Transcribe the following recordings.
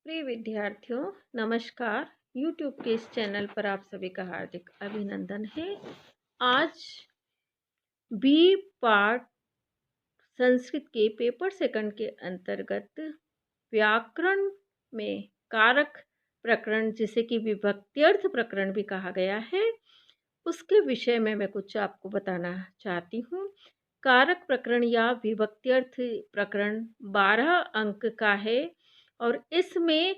प्रिय विद्यार्थियों, नमस्कार। YouTube के इस चैनल पर आप सभी का हार्दिक अभिनंदन है। आज बी पार्ट संस्कृत के पेपर सेकंड के अंतर्गत व्याकरण में कारक प्रकरण, जिसे कि विभक्त्यर्थ प्रकरण भी कहा गया है, उसके विषय में मैं कुछ आपको बताना चाहती हूँ। कारक प्रकरण या विभक्त्यर्थ प्रकरण 12 अंक का है और इसमें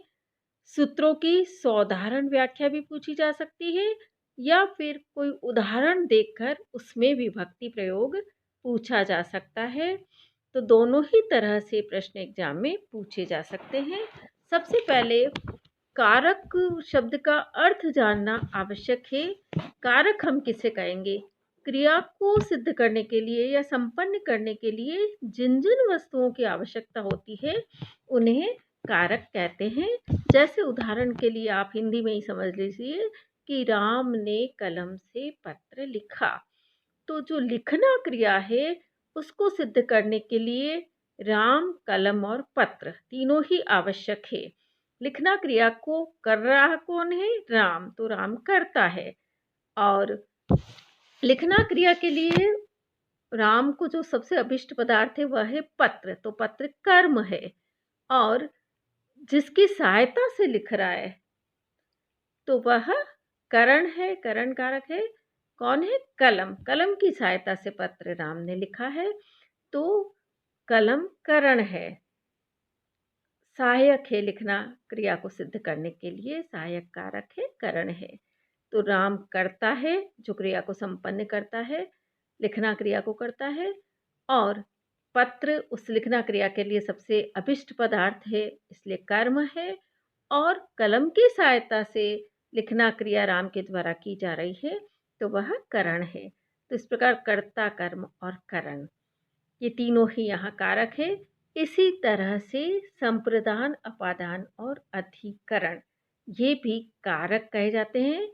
सूत्रों की साधारण व्याख्या भी पूछी जा सकती है या फिर कोई उदाहरण देखकर उसमें विभक्ति प्रयोग पूछा जा सकता है। तो दोनों ही तरह से प्रश्न एग्जाम में पूछे जा सकते हैं। सबसे पहले कारक शब्द का अर्थ जानना आवश्यक है। कारक हम किसे कहेंगे? क्रिया को सिद्ध करने के लिए या संपन्न करने के लिए जिन जिन वस्तुओं की आवश्यकता होती है उन्हें कारक कहते हैं। जैसे उदाहरण के लिए आप हिंदी में ही समझ लीजिए कि राम ने कलम से पत्र लिखा। तो जो लिखना क्रिया है उसको सिद्ध करने के लिए राम, कलम और पत्र तीनों ही आवश्यक है। लिखना क्रिया को कर रहा कौन है? राम, तो राम करता है। और लिखना क्रिया के लिए राम को जो सबसे अभिष्ट पदार्थ है वह है पत्र, तो पत्र कर्म है। और जिसकी सहायता से लिख रहा है तो वह करण है, करण कारक है। कौन है? कलम। कलम की सहायता से पत्र राम ने लिखा है, तो कलम करण है, सहायक है। लिखना क्रिया को सिद्ध करने के लिए सहायक कारक है, करण है। तो राम करता है, जो क्रिया को संपन्न करता है, लिखना क्रिया को करता है। और पत्र उस लिखना क्रिया के लिए सबसे अभिष्ट पदार्थ है, इसलिए कर्म है। और कलम की सहायता से लिखना क्रिया राम के द्वारा की जा रही है, तो वह करण है। तो इस प्रकार कर्ता, कर्म और करण, ये तीनों ही यहाँ कारक है। इसी तरह से संप्रदान, अपादान और अधिकरण, ये भी कारक कहे जाते हैं।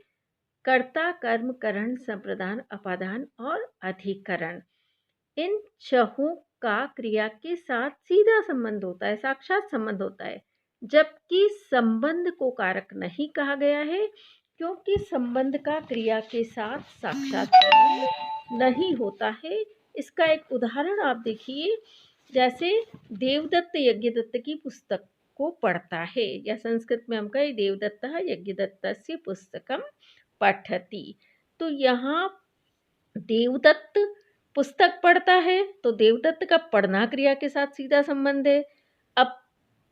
कर्ता, कर्म, करण, संप्रदान, अपादान और अधिकरण, इन छहों का क्रिया के साथ सीधा संबंध होता है, साक्षात संबंध होता है। जबकि संबंध को कारक नहीं कहा गया है, क्योंकि संबंध का क्रिया के साथ साक्षात संबंध नहीं होता है। इसका एक उदाहरण आप देखिए, जैसे देवदत्त यज्ञदत्त की पुस्तक को पढ़ता है, या संस्कृत में हम कहें देवदत्त यज्ञदत्तस्य पुस्तकम पठति। तो यहाँ देवदत्त पुस्तक पढ़ता है, तो देवदत्त का पढ़ना क्रिया के साथ सीधा संबंध है। अब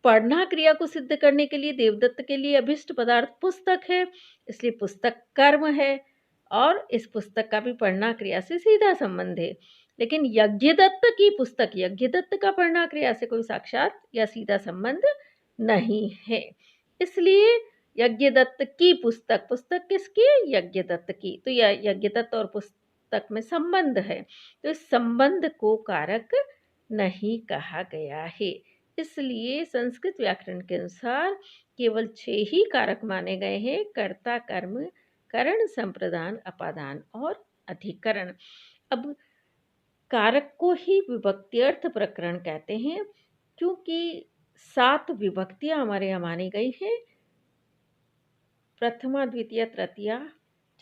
पढ़ना क्रिया को सिद्ध करने के लिए देवदत्त के लिए अभिष्ट पदार्थ पुस्तक है, इसलिए पुस्तक कर्म है और इस पुस्तक का भी पढ़ना क्रिया से सीधा संबंध है। लेकिन यज्ञदत्त की पुस्तक, यज्ञदत्त का पढ़ना क्रिया से कोई साक्षात या सीधा संबंध नहीं है। इसलिए यज्ञदत्त की पुस्तक, पुस्तक किसकी? यज्ञदत्त की। तो यह यज्ञदत्त और पुस्तक में संबंध है, तो इस संबंध को कारक नहीं कहा गया है। इसलिए संस्कृत व्याकरण के अनुसार केवल 6 ही कारक माने गए हैं: कर्ता, कर्म, करण, संप्रदान, अपादान और अधिकरण। अब कारक को ही विभक्त्यर्थ प्रकरण कहते हैं, क्योंकि 7 विभक्तियां हमारे यहाँ मानी गई हैं: प्रथमा, द्वितीय, तृतीया,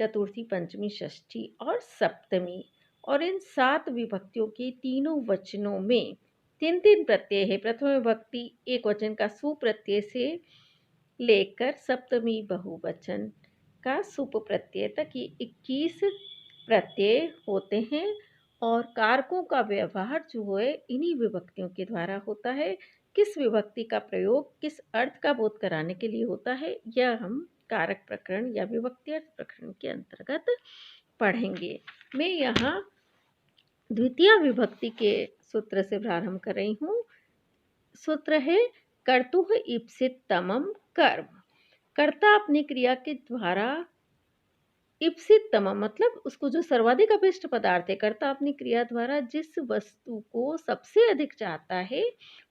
चतुर्थी, पंचमी, षष्ठी और सप्तमी। और इन 7 विभक्तियों के तीनों वचनों में 3-3 प्रत्यय है। प्रथम विभक्ति एक वचन का सु प्रत्यय से लेकर सप्तमी बहुवचन का सुप प्रत्यय तक ये 21 प्रत्यय होते हैं। और कारकों का व्यवहार जो है इन्हीं विभक्तियों के द्वारा होता है। किस विभक्ति का प्रयोग किस अर्थ का बोध कराने के लिए होता है, यह हम कारक प्रकरण या विभक्त्यर्थ प्रकरण के अंतर्गत पढ़ेंगे। मैं यहाँ द्वितीय विभक्ति के सूत्र से प्रारंभ कर रही हूँ। सूत्र है कर्तुः ईप्सित तमम कर्म। कर्ता अपनी क्रिया के द्वारा ईप्सित तमम मतलब उसको जो सर्वाधिक अभिष्ट पदार्थ है, कर्ता अपनी क्रिया द्वारा जिस वस्तु को सबसे अधिक चाहता है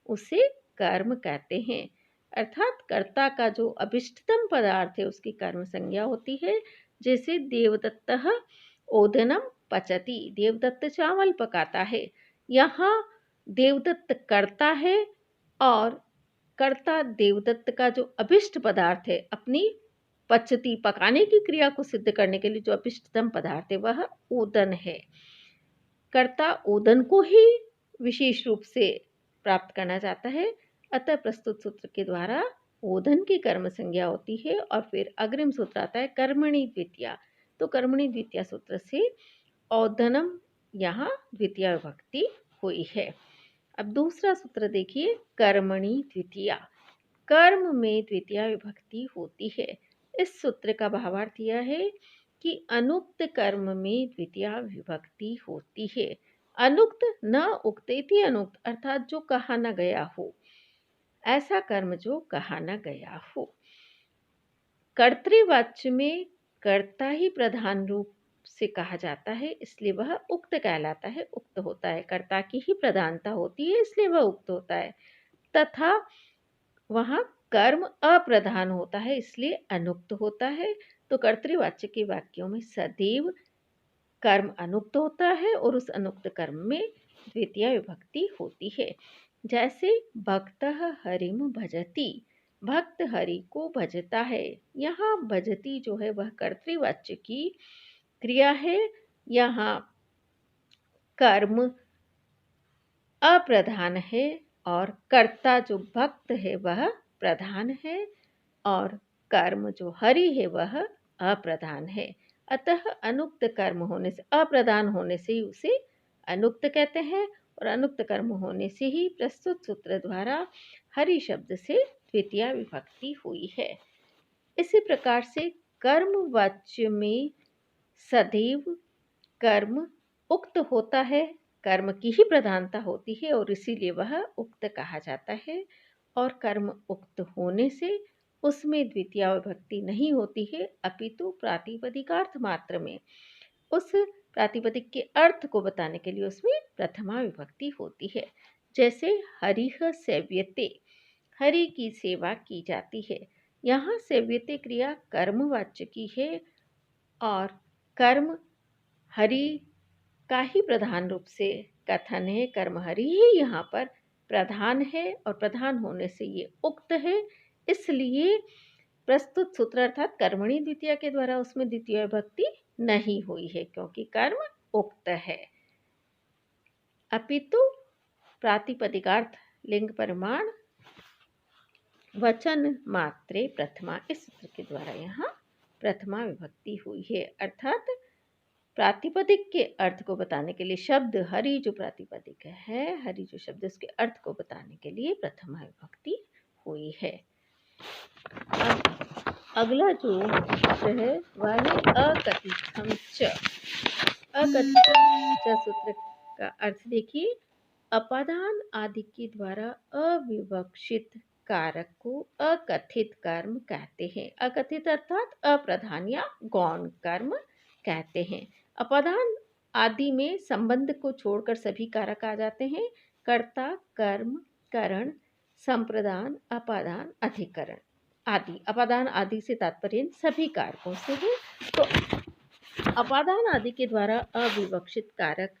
उसे कर्म कहते हैं। अर्थात कर्ता का जो अभिष्टतम पदार्थ है उसकी कर्म संज्ञा होती है। जैसे देवदत्तः ओदनम पचति, देवदत्त चावल पकाता है। यहाँ देवदत्त करता है और कर्ता देवदत्त का जो अभिष्ट पदार्थ है, अपनी पचती पकाने की क्रिया को सिद्ध करने के लिए जो अभिष्टतम पदार्थ है वह ओदन है। कर्ता ओदन को ही विशेष रूप से प्राप्त करना चाहता है, अतः प्रस्तुत सूत्र के द्वारा ओदन की कर्म संज्ञा होती है और फिर अग्रिम सूत्र आता है कर्मणि द्वितीया। तो कर्मणि द्वितीया सूत्र से औदनम यहाँ द्वितीया विभक्ति हुई है। अब दूसरा सूत्र देखिए, कर्मणि द्वितीया। कर्म में द्वितीया विभक्ति होती है। इस सूत्र का भावार्थ यह है कि अनुक्त कर्म में द्वितीया विभक्ति होती है। अनुक्त न उक्त इति अनुक्त, अर्थात जो कहा न गया हो, ऐसा कर्म जो कहा न गया हो। कर्तृवाच्य में कर्ता ही प्रधान रूप से कहा जाता है, इसलिए वह उक्त कहलाता है, उक्त होता है। कर्ता की ही प्रधानता होती है, इसलिए वह उक्त होता है। तथा वहाँ कर्म अप्रधान होता है, इसलिए अनुक्त होता है। तो कर्तृवाच्य के वाक्यों में सदैव कर्म अनुक्त होता है और उस अनुक्त कर्म में द्वितीय विभक्ति होती है। जैसे भक्तः हरिम भजति, भक्त हरि को भजता है। यहाँ भजति जो है वह कर्तृवाच्य की क्रिया है। यहाँ कर्म अप्रधान है और कर्ता जो भक्त है वह प्रधान है और कर्म जो हरि है वह अप्रधान है। अतः अनुक्त कर्म होने से, अप्रधान होने से ही उसे अनुक्त कहते हैं और अनुक्त कर्म होने से ही प्रस्तुत सूत्र द्वारा हरि शब्द से द्वितीया विभक्ति हुई है। इसी प्रकार से कर्मवाच्य में सदैव कर्म उक्त होता है, कर्म की ही प्रधानता होती है और इसीलिए वह उक्त कहा जाता है। और कर्म उक्त होने से उसमें द्वितीया विभक्ति नहीं होती है, अपितु प्रातिपदिकार्थ मात्र में उस प्रातिपदिक के अर्थ को बताने के लिए उसमें प्रथमा विभक्ति होती है। जैसे हरिः सेव्यते, हरि की सेवा की जाती है। यहाँ सेव्यते क्रिया कर्मवाच्य की है और कर्म हरि का ही प्रधान रूप से कथन है। कर्म हरि ही यहाँ पर प्रधान है और प्रधान होने से ये उक्त है, इसलिए प्रस्तुत सूत्र अर्थात कर्मणि द्वितीया के द्वारा उसमें द्वितीय विभक्ति नहीं हुई है, क्योंकि कर्म उक्त है। अपितु प्रातिपदिकार्थ लिंग परिमाण वचन मात्रे प्रथमा, इस सूत्र के द्वारा यहाँ प्रथमा विभक्ति हुई है। अर्थात प्रातिपदिक के अर्थ को बताने के लिए शब्द हरि जो प्रातिपदिक है, हरि जो शब्द उसके अर्थ को बताने के लिए प्रथमा विभक्ति हुई है। अब अगला जो सूत्र है वह है अकथितम च। अकथितम च सूत्र का अर्थ देखिए, अपादान आदि के द्वारा अविवक्षित कारक को अकथित कर्म कहते हैं। अकथित अर्थात अप्रधान या गौण कर्म कहते हैं। अपादान आदि में संबंध को छोड़कर सभी कारक आ जाते हैं। कर्ता, कर्म, करण, संप्रदान, अपादान, अधिकरण आदि। अपादान आदि से तात्पर्य सभी कारकों से है। तो अपादान आदि के द्वारा अविवक्षित कारक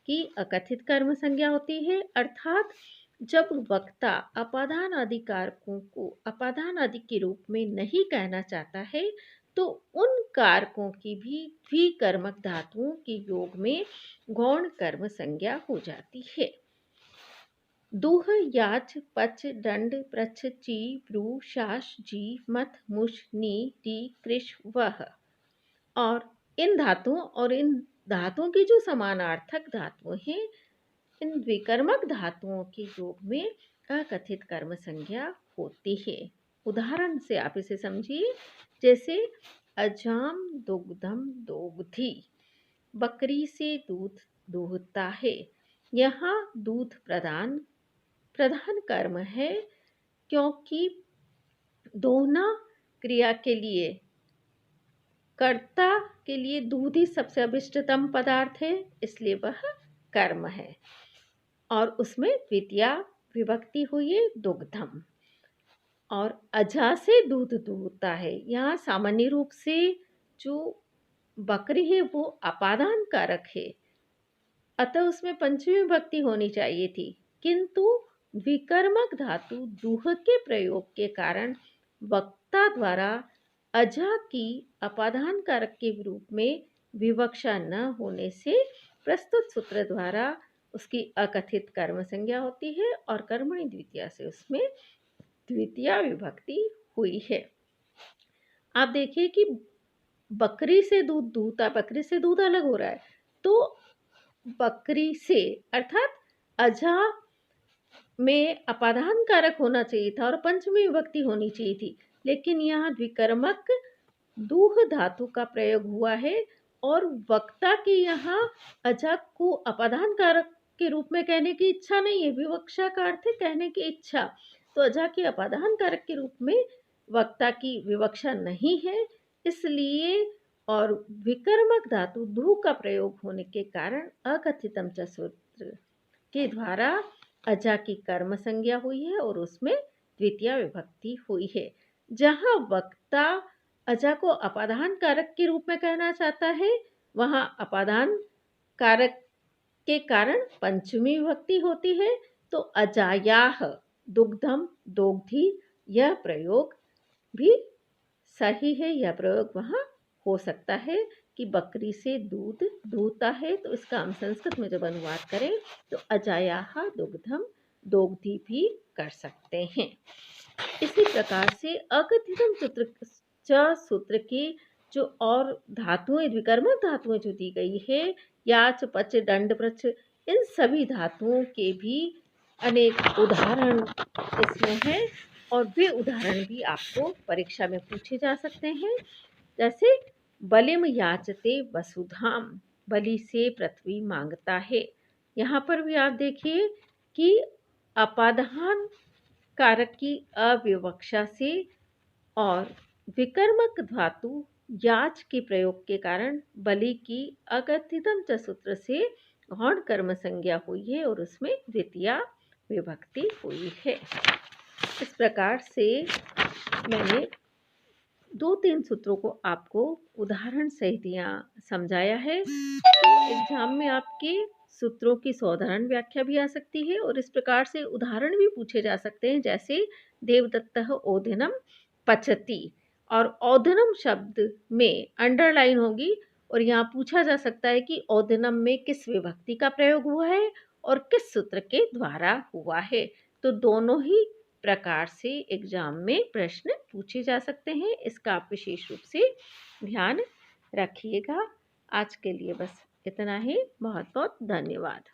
की अकथित कर्म संज्ञा होती है। अर्थात जब वक्ता अपादान आदि कारकों को अपादान आदि के रूप में नहीं कहना चाहता है तो उन कारकों की भी द्विकर्मक धातुओं के योग में गौण कर्म संज्ञा हो जाती है। दूह, याच, पच, दंड, प्रच्छ, ची, ब्रू, शास, जी, मथ, मुश, नी, टी, कृश, वह। और इन धातुओं और इन धातुओं की जो समानार्थक धातुएं हैं, इन द्विकर्मक धातुओं के योग में अकथित कर्म संज्ञा होती है। उदाहरण से आप इसे समझिए, जैसे अजाम दुग्धम दोग्धी, बकरी से दूध दूहता है। यहाँ दूध प्रधान कर्म है, क्योंकि दोहना क्रिया के लिए कर्ता के लिए दूध ही सबसे अभिष्टतम पदार्थ है, इसलिए वह कर्म है और उसमें द्वितीया विभक्ति हुई है दुग्धम। और अजा से दूध दूहता है, यहाँ सामान्य रूप से जो बकरी है वो अपादान कारक है, अतः उसमें पंचमी विभक्ति होनी चाहिए थी, किंतु विकर्मक धातु दूह के प्रयोग के कारण वक्ता द्वारा अजा की अपादान कारक के रूप में विवक्षा न होने से प्रस्तुत सूत्र द्वारा उसकी अकथित कर्म संज्ञा होती है और कर्मणि द्वितीया से उसमें द्वितीया विभक्ति हुई है। आप देखिए कि बकरी से दूध दूहता, बकरी से दूध अलग हो रहा है, तो बकरी से अर्थात अजा में अपादान कारक होना चाहिए था और पंचमी विभक्ति होनी चाहिए थी, लेकिन यहाँ द्विकर्मक दूह धातु का प्रयोग हुआ है और वक्ता की यहाँ अजा को अपादान कारक के रूप में कहने की इच्छा नहीं है, विवक्षा का अर्थ है कहने की इच्छा, तो अजा के अपादान कारक के रूप में वक्ता की विवक्षा नहीं है, इसलिए और विकर्मक धातु दूह का प्रयोग होने के कारण अकथितम च सूत्र के द्वारा अजा की कर्म संज्ञा हुई है और उसमें द्वितीय विभक्ति हुई है। जहाँ वक्ता अजा को अपादान कारक के रूप में कहना चाहता है, वहाँ अपादान कारक के कारण पंचमी विभक्ति होती है, तो अजायाह दुग्धम दोग्धी यह प्रयोग भी सही है। यह प्रयोग वहाँ हो सकता है कि बकरी से दूध दूहता है, तो इसका हम संस्कृत में जब अनुवाद करें तो अजायाह दुग्धम दोग्धी भी कर सकते हैं। इसी प्रकार से अकथितम सूत्र की जो और धातुएं, विकर्मक धातुएं जो दी गई है, याच पच दंड प्रच, इन सभी धातुओं के भी अनेक उदाहरण इसमें हैं और वे उदाहरण भी आपको परीक्षा में पूछे जा सकते हैं। जैसे बलिम याचते वसुधाम, बलि से पृथ्वी मांगता है। यहाँ पर भी आप देखिए कि अपादान कारक की अविवक्षा से और विकर्मक धातु याच के प्रयोग के कारण बलि की अकथितम च सूत्र से गौण कर्म संज्ञा हुई है और उसमें द्वितीया विभक्ति हुई है। इस प्रकार से मैंने 2-3 सूत्रों को आपको उदाहरण सहित यहाँ समझाया है। तो एग्जाम में आपके सूत्रों की साधारण व्याख्या भी आ सकती है और इस प्रकार से उदाहरण भी पूछे जा सकते हैं, जैसे देवदत्तः ओदनम पचति, और ओदनम शब्द में अंडरलाइन होगी और यहाँ पूछा जा सकता है कि ओदनम में किस विभक्ति का प्रयोग हुआ है और किस सूत्र के द्वारा हुआ है। तो दोनों ही प्रकार से एग्जाम में प्रश्न पूछे जा सकते हैं, इसका आप विशेष रूप से ध्यान रखिएगा। आज के लिए बस इतना ही। बहुत बहुत धन्यवाद।